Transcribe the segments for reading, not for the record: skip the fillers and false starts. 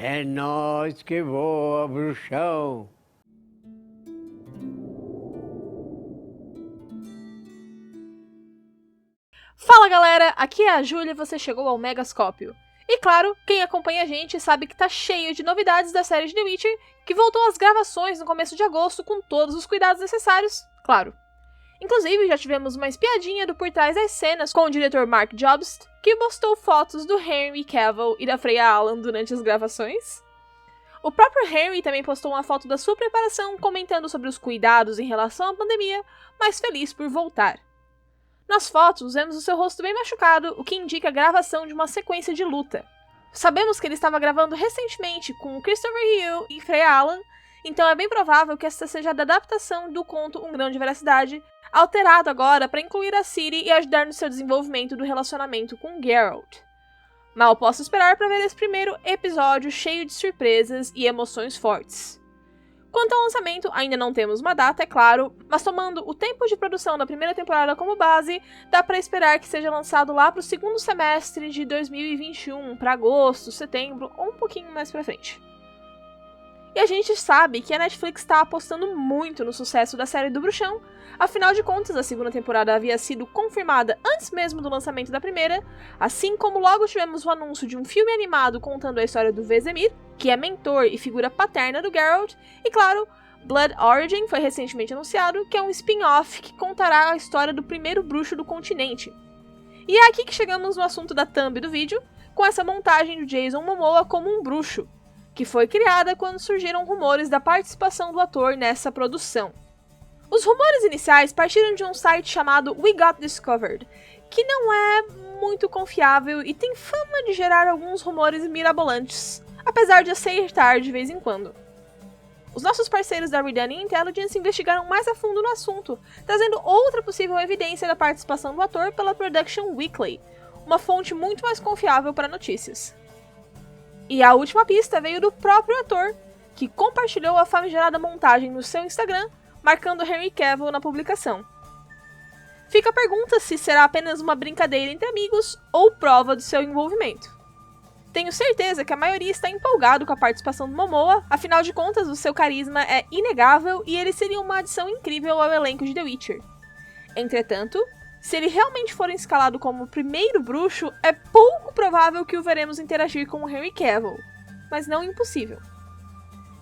É nós que voa, bruxão. Fala galera, aqui é a Júlia e você chegou ao Megascópio. E claro, quem acompanha a gente sabe que tá cheio de novidades da série de The Witcher, que voltou às gravações no começo de agosto com todos os cuidados necessários, claro. Inclusive, já tivemos uma espiadinha do por trás das cenas com o diretor Mark Jobst, que postou fotos do Henry Cavill e da Freya Allan durante as gravações. O próprio Henry também postou uma foto da sua preparação, comentando sobre os cuidados em relação à pandemia, mas feliz por voltar. Nas fotos, vemos o seu rosto bem machucado, o que indica a gravação de uma sequência de luta. Sabemos que ele estava gravando recentemente com Christopher Hill e Freya Allan, então é bem provável que esta seja a adaptação do conto Um Grão de Veracidade, alterado agora para incluir a Ciri e ajudar no seu desenvolvimento do relacionamento com Geralt. Mal posso esperar para ver esse primeiro episódio cheio de surpresas e emoções fortes. Quanto ao lançamento, ainda não temos uma data, é claro, mas tomando o tempo de produção da primeira temporada como base, dá pra esperar que seja lançado lá pro segundo semestre de 2021, para agosto, setembro ou um pouquinho mais pra frente. E a gente sabe que a Netflix está apostando muito no sucesso da série do Bruxão, afinal de contas a segunda temporada havia sido confirmada antes mesmo do lançamento da primeira, assim como logo tivemos o anúncio de um filme animado contando a história do Vesemir, que é mentor e figura paterna do Geralt, e claro, Blood Origin foi recentemente anunciado, que é um spin-off que contará a história do primeiro bruxo do continente. E é aqui que chegamos no assunto da thumb do vídeo, com essa montagem do Jason Momoa como um bruxo, que foi criada quando surgiram rumores da participação do ator nessa produção. Os rumores iniciais partiram de um site chamado We Got Discovered, que não é muito confiável e tem fama de gerar alguns rumores mirabolantes, apesar de acertar de vez em quando. Os nossos parceiros da Redania Intelligence investigaram mais a fundo no assunto, trazendo outra possível evidência da participação do ator pela Production Weekly, uma fonte muito mais confiável para notícias. E a última pista veio do próprio ator, que compartilhou a famigerada montagem no seu Instagram, marcando Henry Cavill na publicação. Fica a pergunta se será apenas uma brincadeira entre amigos ou prova do seu envolvimento. Tenho certeza que a maioria está empolgado com a participação do Momoa, afinal de contas o seu carisma é inegável e ele seria uma adição incrível ao elenco de The Witcher. Entretanto, se ele realmente for escalado como o primeiro bruxo, é pouco provável que o veremos interagir com o Henry Cavill, mas não impossível.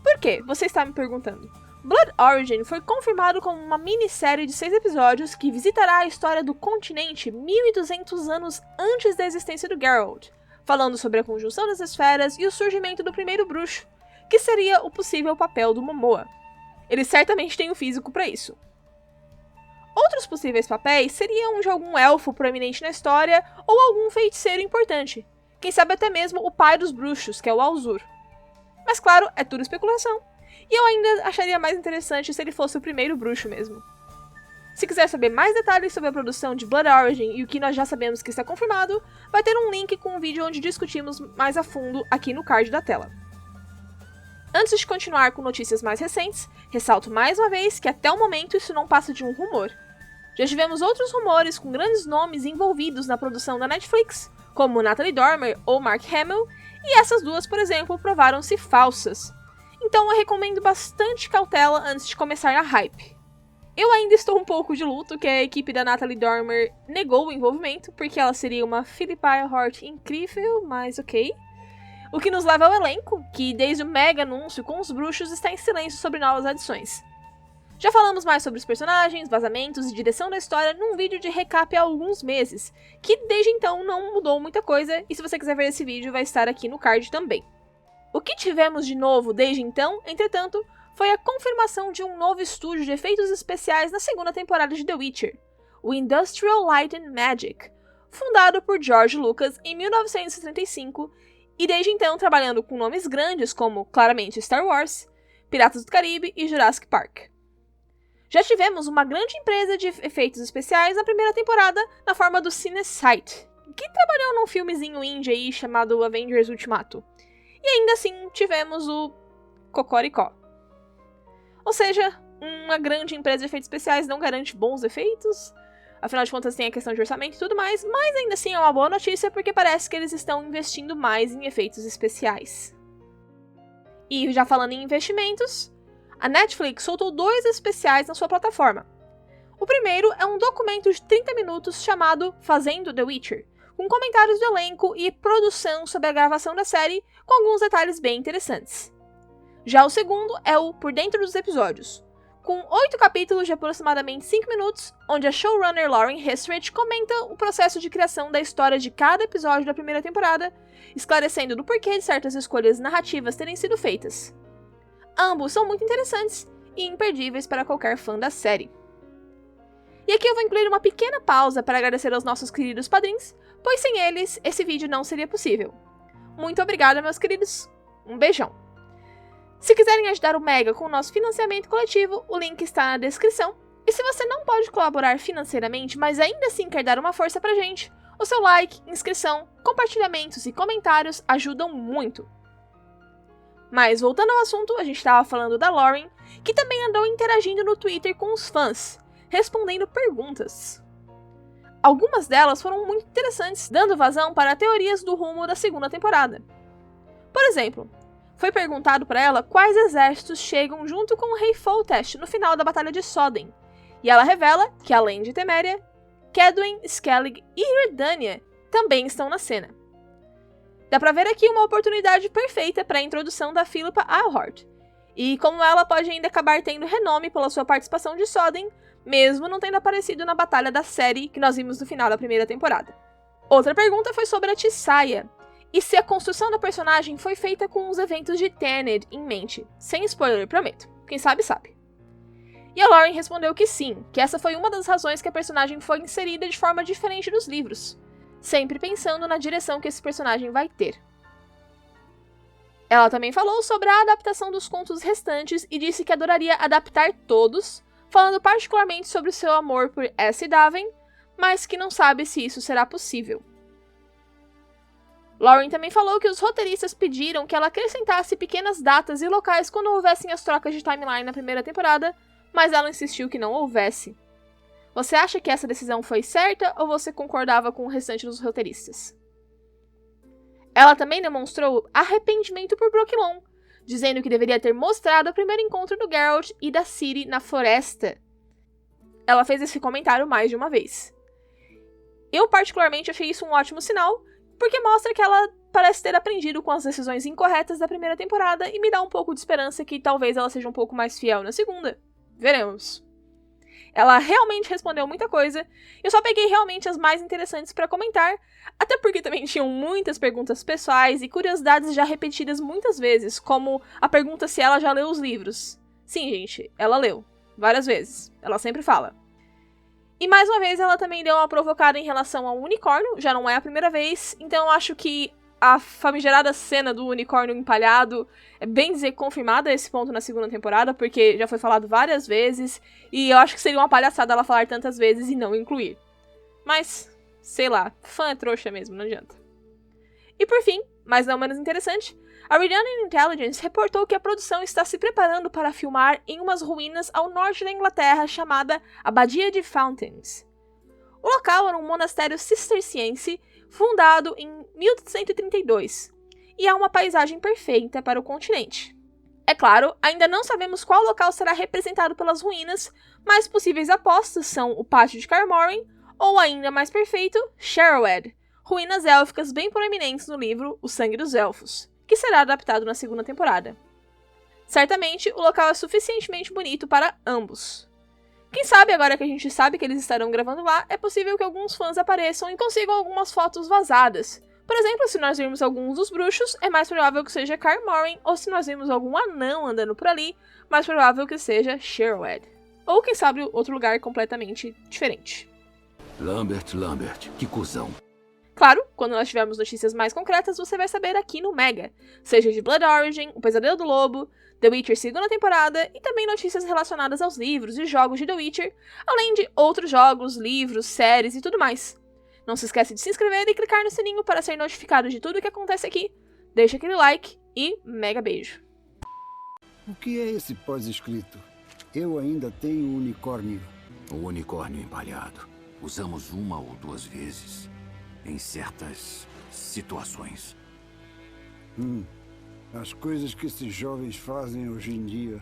Por quê? Você está me perguntando. Blood Origin foi confirmado como uma minissérie de 6 episódios que visitará a história do continente 1200 anos antes da existência do Geralt, falando sobre a conjunção das esferas e o surgimento do primeiro bruxo, que seria o possível papel do Momoa. Ele certamente tem o físico para isso. Outros possíveis papéis seriam de algum elfo proeminente na história ou algum feiticeiro importante, quem sabe até mesmo o pai dos bruxos, que é o Alzur. Mas claro, é tudo especulação, e eu ainda acharia mais interessante se ele fosse o primeiro bruxo mesmo. Se quiser saber mais detalhes sobre a produção de Blood Origin e o que nós já sabemos que está confirmado, vai ter um link com um vídeo onde discutimos mais a fundo aqui no card da tela. Antes de continuar com notícias mais recentes, ressalto mais uma vez que até o momento isso não passa de um rumor. Já tivemos outros rumores com grandes nomes envolvidos na produção da Netflix, como Natalie Dormer ou Mark Hamill, e essas duas, por exemplo, provaram-se falsas. Então eu recomendo bastante cautela antes de começar a hype. Eu ainda estou um pouco de luto que a equipe da Natalie Dormer negou o envolvimento, porque ela seria uma Philippa Eilhart incrível, mas ok. O que nos leva ao elenco, que desde o mega anúncio com os bruxos está em silêncio sobre novas adições. Já falamos mais sobre os personagens, vazamentos e direção da história num vídeo de recap há alguns meses, que desde então não mudou muita coisa, e se você quiser ver esse vídeo vai estar aqui no card também. O que tivemos de novo desde então, entretanto, foi a confirmação de um novo estúdio de efeitos especiais na segunda temporada de The Witcher, o Industrial Light and Magic, fundado por George Lucas em 1935, e desde então trabalhando com nomes grandes como, claramente, Star Wars, Piratas do Caribe e Jurassic Park. Já tivemos uma grande empresa de efeitos especiais na primeira temporada na forma do CineSight, que trabalhou num filmezinho indie aí chamado Avengers Ultimato. E ainda assim tivemos o Cocoricó. Ou seja, uma grande empresa de efeitos especiais não garante bons efeitos, afinal de contas tem a questão de orçamento e tudo mais, mas ainda assim é uma boa notícia porque parece que eles estão investindo mais em efeitos especiais. E já falando em investimentos, a Netflix soltou 2 especiais na sua plataforma. O primeiro é um documento de 30 minutos chamado Fazendo The Witcher, com comentários do elenco e produção sobre a gravação da série, com alguns detalhes bem interessantes. Já o segundo é o Por Dentro dos Episódios, com 8 capítulos de aproximadamente 5 minutos, onde a showrunner Lauren Hissrich comenta o processo de criação da história de cada episódio da primeira temporada, esclarecendo do porquê de certas escolhas narrativas terem sido feitas. Ambos são muito interessantes e imperdíveis para qualquer fã da série. E aqui eu vou incluir uma pequena pausa para agradecer aos nossos queridos padrinhos, pois sem eles, esse vídeo não seria possível. Muito obrigada, meus queridos. Um beijão. Se quiserem ajudar o Mega com o nosso financiamento coletivo, o link está na descrição. E se você não pode colaborar financeiramente, mas ainda assim quer dar uma força pra gente, o seu like, inscrição, compartilhamentos e comentários ajudam muito. Mas voltando ao assunto, a gente estava falando da Lauren, que também andou interagindo no Twitter com os fãs, respondendo perguntas. Algumas delas foram muito interessantes, dando vazão para teorias do rumo da segunda temporada. Por exemplo, foi perguntado para ela quais exércitos chegam junto com o rei Foltest no final da Batalha de Soden, e ela revela que, além de Teméria, Kaedwen, Skellig e Redania também estão na cena. Dá pra ver aqui uma oportunidade perfeita para a introdução da Philippa Eilhart, e como ela pode ainda acabar tendo renome pela sua participação de Soden, mesmo não tendo aparecido na batalha da série que nós vimos no final da primeira temporada. Outra pergunta foi sobre a Tissaia, e se a construção da personagem foi feita com os eventos de Taned em mente. Sem spoiler, prometo. Quem sabe, sabe. E a Lauren respondeu que sim, que essa foi uma das razões que a personagem foi inserida de forma diferente nos livros, sempre pensando na direção que esse personagem vai ter. Ela também falou sobre a adaptação dos contos restantes e disse que adoraria adaptar todos, falando particularmente sobre o seu amor por S. Daven, mas que não sabe se isso será possível. Lauren também falou que os roteiristas pediram que ela acrescentasse pequenas datas e locais quando houvessem as trocas de timeline na primeira temporada, mas ela insistiu que não houvesse. Você acha que essa decisão foi certa ou você concordava com o restante dos roteiristas? Ela também demonstrou arrependimento por Brooklyn, dizendo que deveria ter mostrado o primeiro encontro do Geralt e da Ciri na floresta. Ela fez esse comentário mais de uma vez. Eu particularmente achei isso um ótimo sinal, porque mostra que ela parece ter aprendido com as decisões incorretas da primeira temporada e me dá um pouco de esperança que talvez ela seja um pouco mais fiel na segunda. Veremos. Ela realmente respondeu muita coisa, eu só peguei realmente as mais interessantes para comentar, até porque também tinham muitas perguntas pessoais e curiosidades já repetidas muitas vezes, como a pergunta se ela já leu os livros. Sim, gente, ela leu. Várias vezes. Ela sempre fala. E mais uma vez ela também deu uma provocada em relação ao unicórnio, já não é a primeira vez, então eu acho que a famigerada cena do unicórnio empalhado é bem dizer confirmada a esse ponto na segunda temporada, porque já foi falado várias vezes, e eu acho que seria uma palhaçada ela falar tantas vezes e não incluir. Mas, sei lá, fã é trouxa mesmo, não adianta. E por fim, mas não menos interessante, a Redanian Intelligence reportou que a produção está se preparando para filmar em umas ruínas ao norte da Inglaterra chamada Abadia de Fountains. O local era um monastério cisterciense fundado em 1132, e é uma paisagem perfeita para o continente. É claro, ainda não sabemos qual local será representado pelas ruínas, mas possíveis apostas são o Pátio de Kaer Morhen, ou ainda mais perfeito, Shaerrawedd, ruínas élficas bem proeminentes no livro O Sangue dos Elfos, que será adaptado na segunda temporada. Certamente, o local é suficientemente bonito para ambos. Quem sabe, agora que a gente sabe que eles estarão gravando lá, é possível que alguns fãs apareçam e consigam algumas fotos vazadas. Por exemplo, se nós virmos alguns dos bruxos, é mais provável que seja Kaer Morhen, ou se nós virmos algum anão andando por ali, mais provável que seja Shaerrawedd. Ou quem sabe outro lugar completamente diferente. Lambert, que cuzão. Claro, quando nós tivermos notícias mais concretas, você vai saber aqui no Mega, seja de Blood Origin, O Pesadelo do Lobo, The Witcher segunda temporada e também notícias relacionadas aos livros e jogos de The Witcher, além de outros jogos, livros, séries e tudo mais. Não se esqueça de se inscrever e clicar no sininho para ser notificado de tudo o que acontece aqui. Deixa aquele like e mega beijo. O que é esse pós-escrito? Eu ainda tenho um unicórnio. O unicórnio empalhado. Usamos uma ou duas vezes. Em certas situações. As coisas que esses jovens fazem hoje em dia